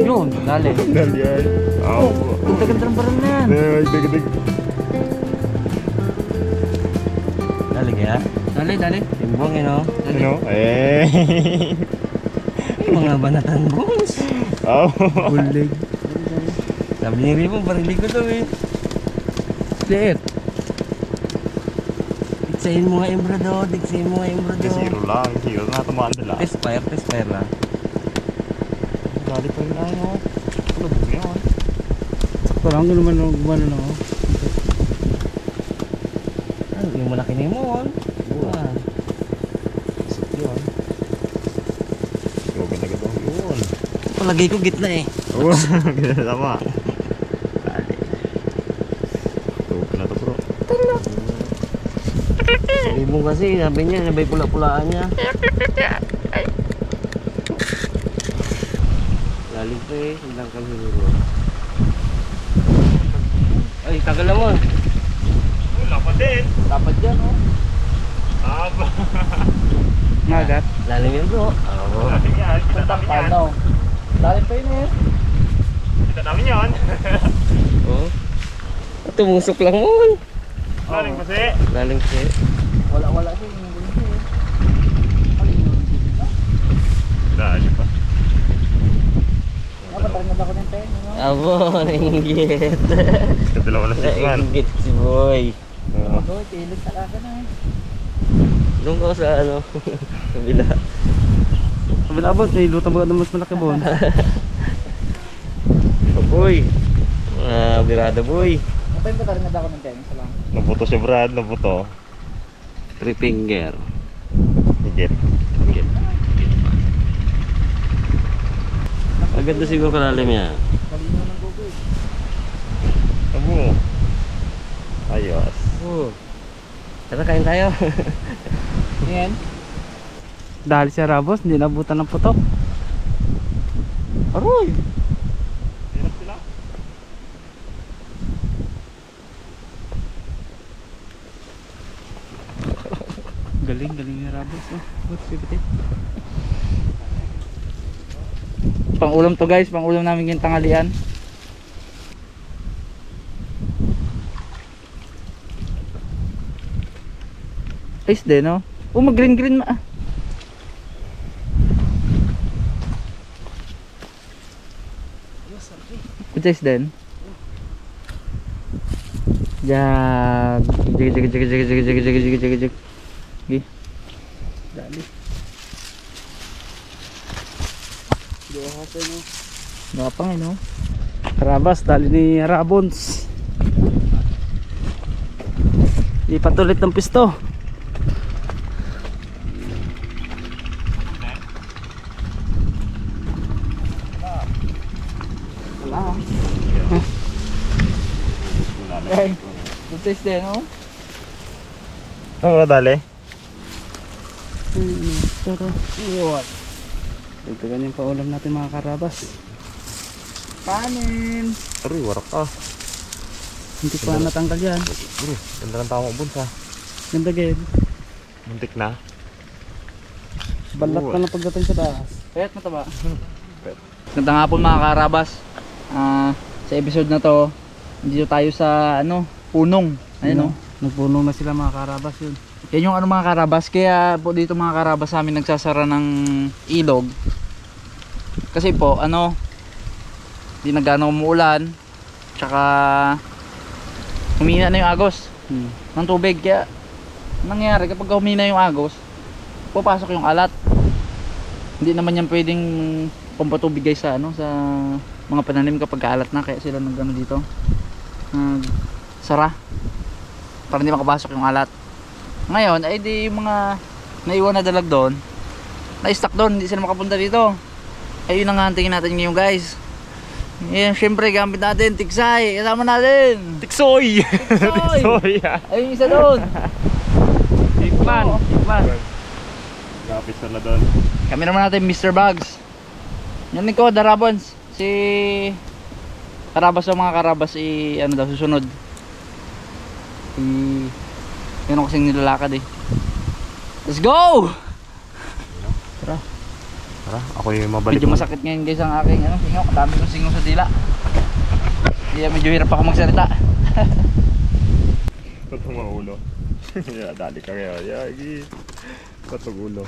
Yun, dali. Dali yan. Ang ganda ng barang na yan. Dig. Dali kaya? Dali. Timbong yun o. Ano? Eh. Mga banatan bones. Oh. Bulig. Sabi ni Rimo, barilig ko daw eh. Liit. Digsayin mo nga yung brado. Zero lang. Zero na tumaan nila. Test fire lang. Dali pa rin ano. Kulabog yun. Sakto lang, gano'n naman gumano na ako. Ano, yung malaki na yung mon. Buwan. Isip yun. Gagad yun. Palagay ko gitna eh. Oo, gano'n tama. Dali. Tuwag na to bro. Sabi mo kasi, sabi niya, nabay pula-pulaan niya. Lalim pa eh, hindang kang hinuro. Ay, tagal naman. Wala pa din. Dapat dyan oh. Aba. Magat. Lalim yun bro. Oo. Dali yan. Kita namin yan. Lalim pa yun eh. Kita namin yan. Oo. Tumusok lang mo. Laling kasi. Lalim kasi. Wala din. Dali pa. Abo, nainggit. Kadalawa na si man. Nainggit si boy. Oo. Tilid talaga na eh. Doon ko sa ano, kabila. Kabila ba? May lutang ba na mas malaki bon? Oh boy. Birada boy. Napay pa tarin na ako ng tennis lang. Nabuto siya Brad, nabuto. Three finger. Higit. Agad na siguro kalalim niya. Kalino ng gugod. Abo. Ayos. Oh. Tara, kain tayo. Ayan. Dahil si Rabos, hindi nabutan ng putok. Aroy! Hirap sila. Galing ni Rabos. Pang ulam to guys, pang ulam namin yung tanghalian. Ayos din no? Oh, mag green ma. Ayos din. Jag. Jag. Dali. Gapang eh no. Karabas, dali ni Rabons. Lipat ulit ng pisto. Wala. Ay, buntis din no. Oo, dali. Tara. Iwan. Ito ganyan pa ulam natin mga karabas. Panin. Aroy, warak ka. Hindi pa natanggal yan. Bro, ganda ng tama bunsa. Ganda gayad. Muntik na. Balat na lang pagdating sa taas. Payat mataba. Gandang hapon mga karabas. Sa episode na to, dito tayo sa ano, punong. Ayun no. Nagpunong na sila mga karabas yun. Yan yung ano mga karabas. Kaya po dito mga karabas sa amin nagsasara ng ilog. Kasi po ano, di na gano'ng umuulan. Tsaka humina na yung agos ng tubig. Kaya nangyayari kapag humina yung agos, pupasok yung alat. Hindi naman yan pwedeng pampatubig guys sa ano, sa mga pananim kapag kaalat na. Kaya sila nag ano dito, sara para hindi makapasok yung alat. Ngayon ay di yung mga naiwan na dalag doon, na-stuck doon, hindi sila makapunta dito. Ayun ang hantingin natin ngayon guys. Ayan, syempre gamit natin tiksay. Kasama natin. Tiksoy! Tiksoy! Tiksoy ah. Ayun yung isa doon. Tikman! Tikman. Kapit na doon. Kami naman natin Mr. Bugs. Yan ko, Darabons. Si Karabas o mga Karabas ano daw susunod. Yun ang kasing nilalakad eh. Let's go! Tara. Tara, ako yung mabalik. Medyo masakit ngayon guys ang aking singaw. Kadami kong singaw sa dila. Kaya medyo hirap ako magsalita. Patong ulo. Dali ka kaya. Yagi. Patong ulo.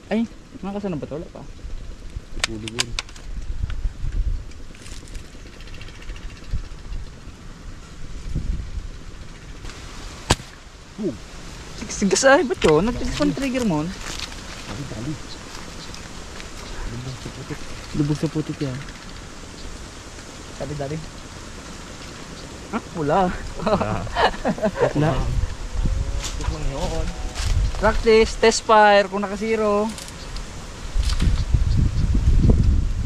Ay, makakasan na ba ito? Wala pa. Ulo. Sigas ay, ba't yun? Nag-tigas trigger mo? Dali. Lubog sa putik yan. Dali. Ah, wala. Wala. Practice, test fire kung naka-zero.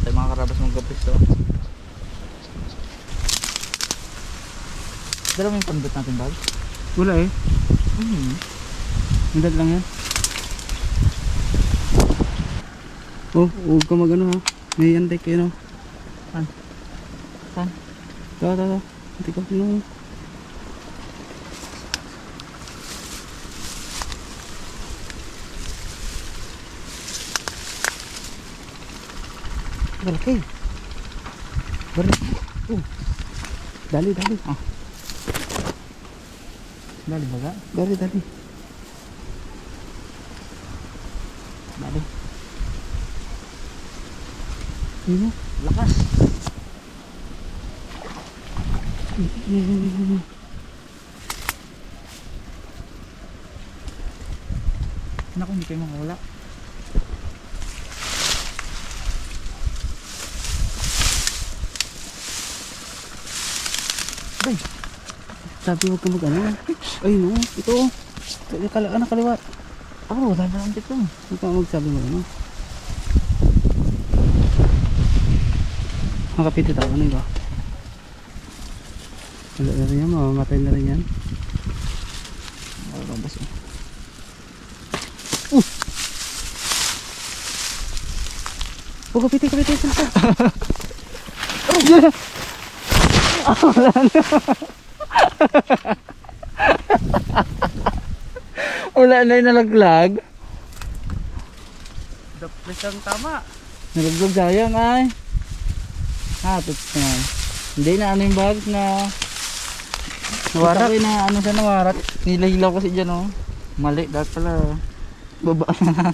Tayo mga Karabas mong gapis to. Dala mo yung pandot natin bag? Wala eh. Hindad lang yan. Oh, huwag ka mag ano ha. May antek kayo no. Saan? Saan? Tawa. Hindi ko no. Malaki. Bari. Dali. Ah. Dali baga? Dali. Dali. Ano? Lakas. Naku, hindi kayo makawala. Ay. Sabi huwag ka mag ano. Ay no. Ito. Kaliwa. Wala na lang dito. Huwag ka magsabi mo ano. Makapitit ako na iba. Wala na rin yan. Mamamatay na rin yan. Malabas eh. Oh, kapitit. Salsa. Wala na yung nalaglag. Dapres ang tama. Nalaglag sayang ay. Hatot na. Hindi na ano yung bags na Nawarat. Kita ko na ano sa nawarat. Nilahilaw kasi dyan oh. Mali, dapat pala baba na.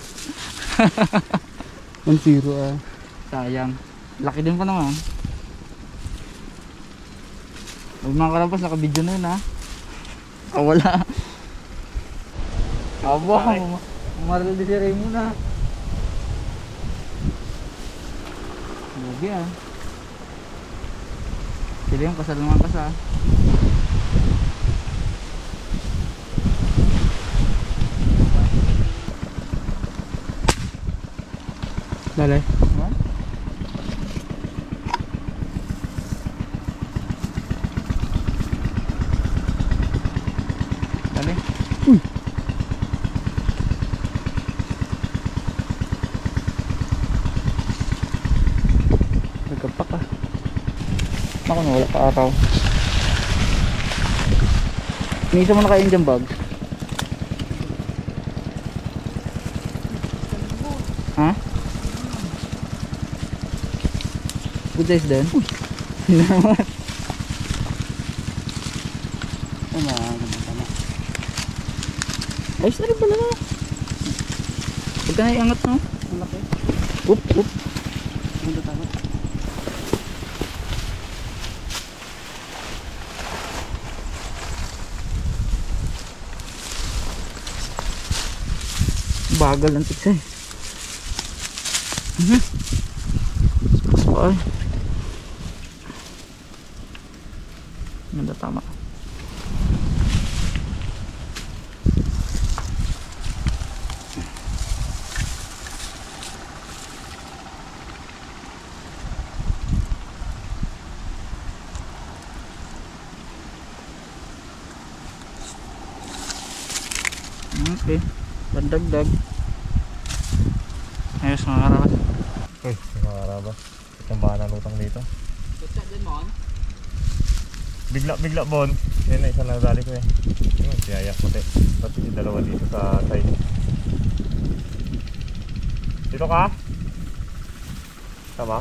1-0 ah. Sayang. Laki din pa naman. Huwag mga Karabas, naka-video na yun ha. Wala. Aba, umaral din si Raymond ha. Bugi ah. Sila yung kasal naman kasa. Dali. Dali. Nagkapak ah. Ako na, wala pa araw. Minsan mo na kain dyan bags. Ha? Good size din? Hindi naman. Tama. Ayos na rin pala na. Huwag ka na iangat no? Ang laki. Oop. Ang tama. Bagal ang tiksay. Ay. Ganda tama. Okay. Pandagdag. Ayos mga karabas. Uy, mga karabas. Itong bahan ng lutang dito. Kutsa din mo? Bigla bon. Yan na, isa na dali ko eh. Yun, siyaya puti. Pati yung dalawa dito sa side. Dito ka? Tama?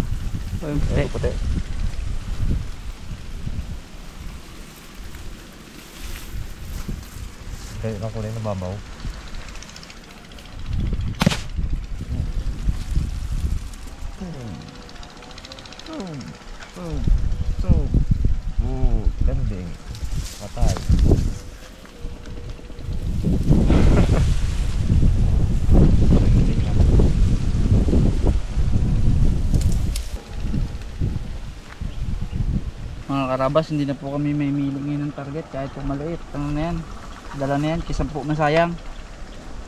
Ayun, Ayun, puti. Ganyan lang kulay na babaw. Ganding. Patay. Mga karabas, hindi na po kami may milingin ng target kahit po maliit. Ano na yan? Dala na yan, kisa po masayang.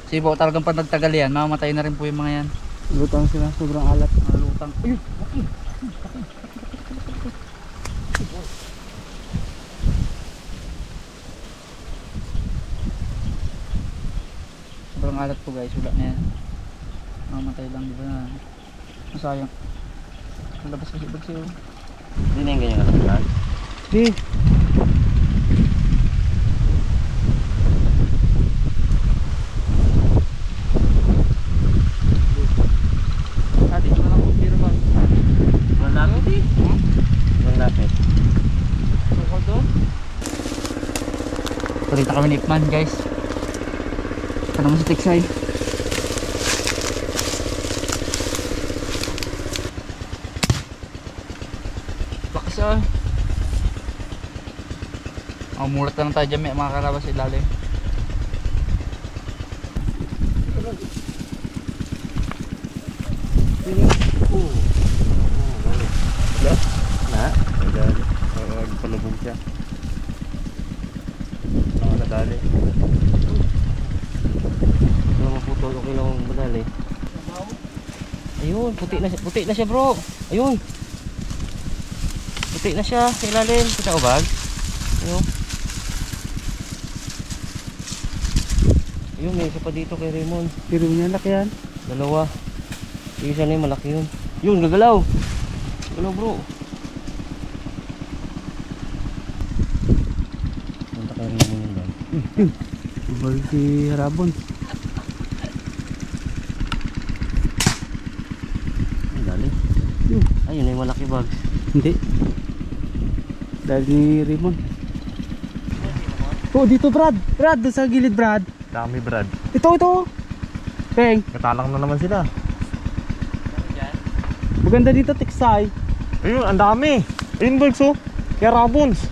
Kasi po talagang pag nagtagal yan, mamamatay na rin po yung mga yan. Lutang sila, sobrang alat. Mga lutang. Ayun! Sobrang alat po guys, wala na yan. Mamamatay lang, di ba na? Masayang. Malabas kasi bagsi yun. Hindi na yung ganyan alam. Di. Ate, ito na lang po biro ba? Yung lapit? Yung lapit. Sukol doon? Palita kami ni Ipman guys. Ito naman si Tiksay. Lakas ah. Mulat lang tayo dyan, may mga karabas sa ilalim. Wala? Na? Nadali. Palubog siya. Nadali. Wala maputol, okay lang ang madali. Ayun, puti na siya bro. Ayun. Puti na siya sa ilalim. Kita ko bag? Ayun. Ayun, may isa pa dito kay Raymond. Pero niya laki yan. Dalawa. Yung isa na yung malaki yun. Yun, gagalaw. Gagalaw bro. Punta kay Raymond yun bag. Balik si Harabon. Ang dali. Ayun na yung malaki bags. Hindi. Dahil ni Raymond. Oh, dito Brad. Brad, doon sa gilid Brad. Dami Brad. Ito. Peng. Katalang na naman sila. Maganda dito, Tiksay. Ayun, ang dami. Ayun Bergs oh. Kaya Rabons.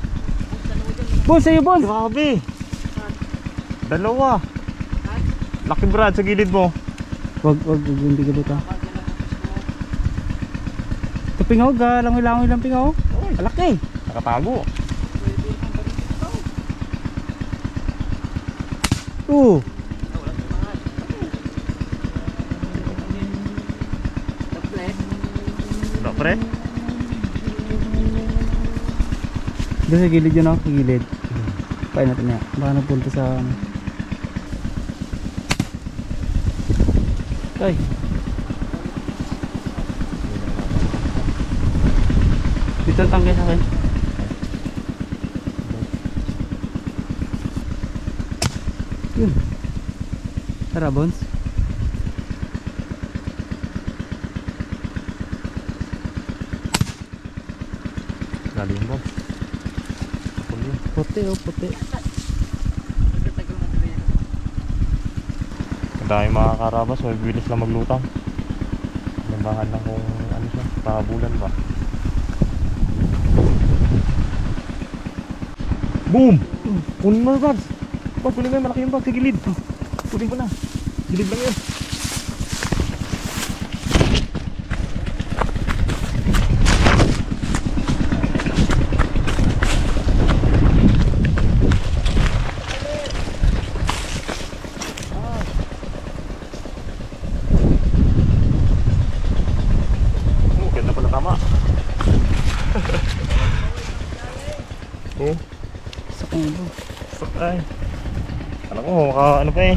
Bon, sa'yo Bon. Grabe. Dalawa. Laki Brad sa gilid mo. Wag, hindi ka dito. Ito pingaw, langoy-langoy lang pingaw. Malaki. Nakatago. Oo. Wala pre? Doon sa gilid yun ako, sa gilid. Pain natin niya. Baka napunta sa... Ay. Dito ang tangkay sa akin. Yun. Tara, Bones. Galing mo. Puti oh, puti. Ang dami mga karabas, may bilis lang maglutang. Lambahan lang kung ano siya, pahabulan ba. Boom! Kunin mo na Brad. Brad, kunin mo yung malaki yung bag sa gilid. Kunin mo na. Gilid lang yun. Ganda pala tama. Oh. Sa kanya bro. Ay. Alam ko, ano pa eh.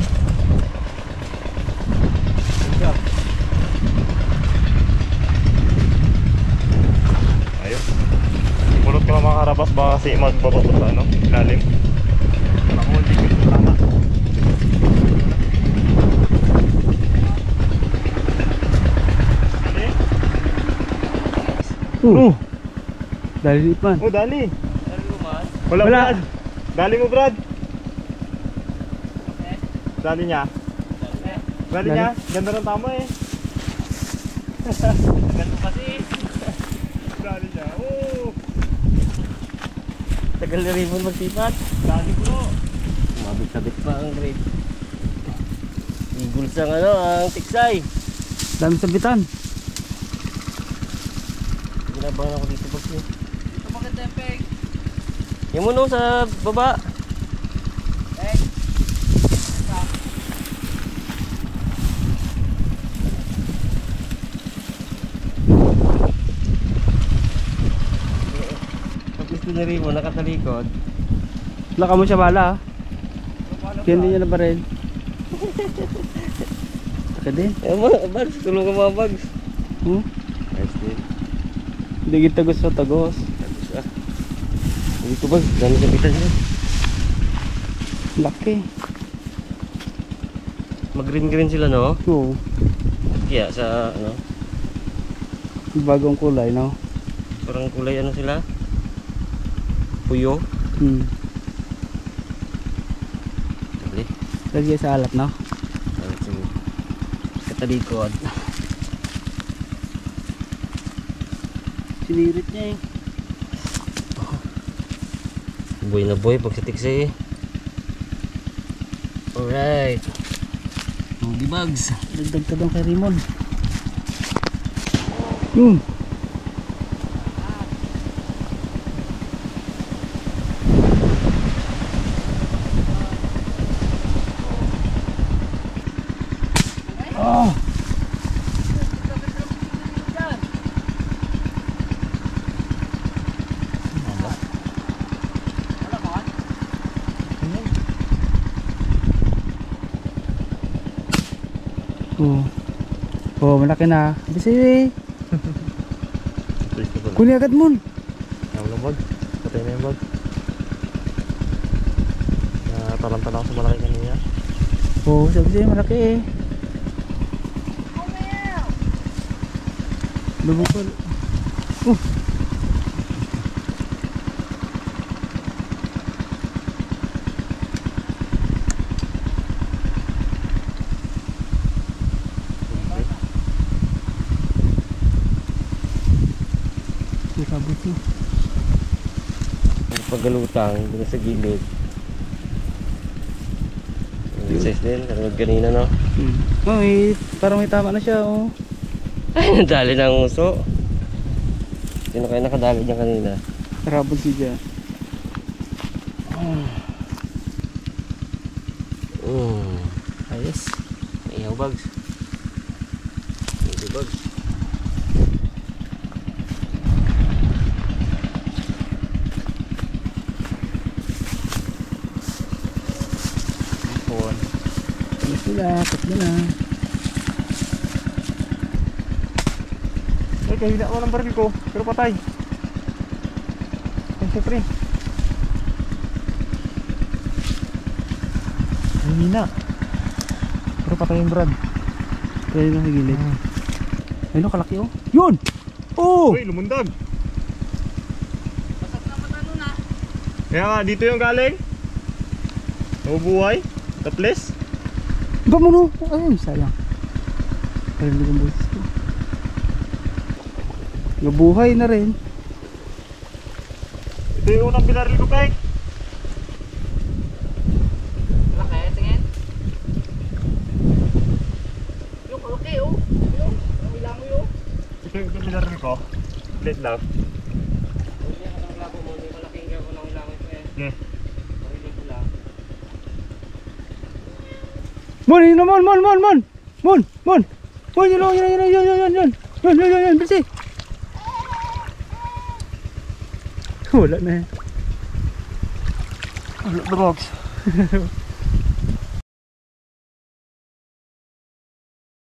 Baka kasi magbabapunta, no? Lalim. Ako, hindi ko tama. Dali pa. Oh, dali. Ano luman? Wala, Wala. Brad. Dali mo, Brad. Dali niya. Dali Dali. niya. Ganda ng tama eh. Tagal mo kasi. Dali niya. Oh. Tagal na rin mo magsipat. Dali bro. Mabit-sabit pa ang grade. Eagles ang ano, ang tiksay. Dami sabitan. Ginabangan ako dito pag yun. Ito maganda yung peg. Yung mo no, sa baba. Pag gusto na rin mo, nakatalikod. Laka mo siya bala. Kaya hindi niya na ba rin? Laka din. Eh mga bags, tulungan mga bags. Nice din. Hindi kita gusto tagos. Tapos ah. Dito bags, dami sabitan dyan. Laki. Mag-green-green sila no? Oo. Kaya sa ano, Bagong kulay, no? parang kulay ano sila? Puyo. Hmm. Dali. Lagi sa alat, no? Katalikod. Sinirit niya eh. Boy na boy pag sa tiksi eh. Alright. Hindi bags. Dagdag ka doon kay Raymond. Yun. Oh. Oh. Oh, malaki na. Bisi. Kunin agad mo. Ayaw ng bag. Patay na yung bag. Nataranta na ako sa malaki kanina. Oh, sabi sa'yo malaki eh. Lubukol. Oh. Kabuti. Paggalutang dun sa gilid. Size din, katulad kanina no. Oh, parang may tama na siya oh. Ay, nadali na ang uso. Sino kayo nakadali dyan kanina? Karabog si Jan. Ayos. Ihaw bags. Hindi bags. Ano sila? Tatlo na. Ay, kahila ako ng baril ko. Pero patay. Ay, syempre. Hina. Pero patay yung Brad. Kaya na sa gilid. Ayun o, kalaki oh. Yun! Oh! Uy, lumundag. Kaya nga, dito yung galing. Nabubuhay. Topless. Ba mo no? Ayun, sayang. Ayun, yung boses ko. Nabuhay na rin. Ito yung unang binaril ko, Peng. Laki, tingin. Yung kalaki oh. Yung, ang ilang mo yun. Ito yung binaril ko. Late lang. Hindi ako ng labo mo, hindi malaking ako ng ilang ito eh. Yeah. Parinig ko lang. Mon, yun na, mon, mon, mon, mon! Mon, mon! Mon, yun, yun, yun, yun, yun, yun, yun, yun, yun, yun, yun, bilsi! Wala na eh. Wala na box.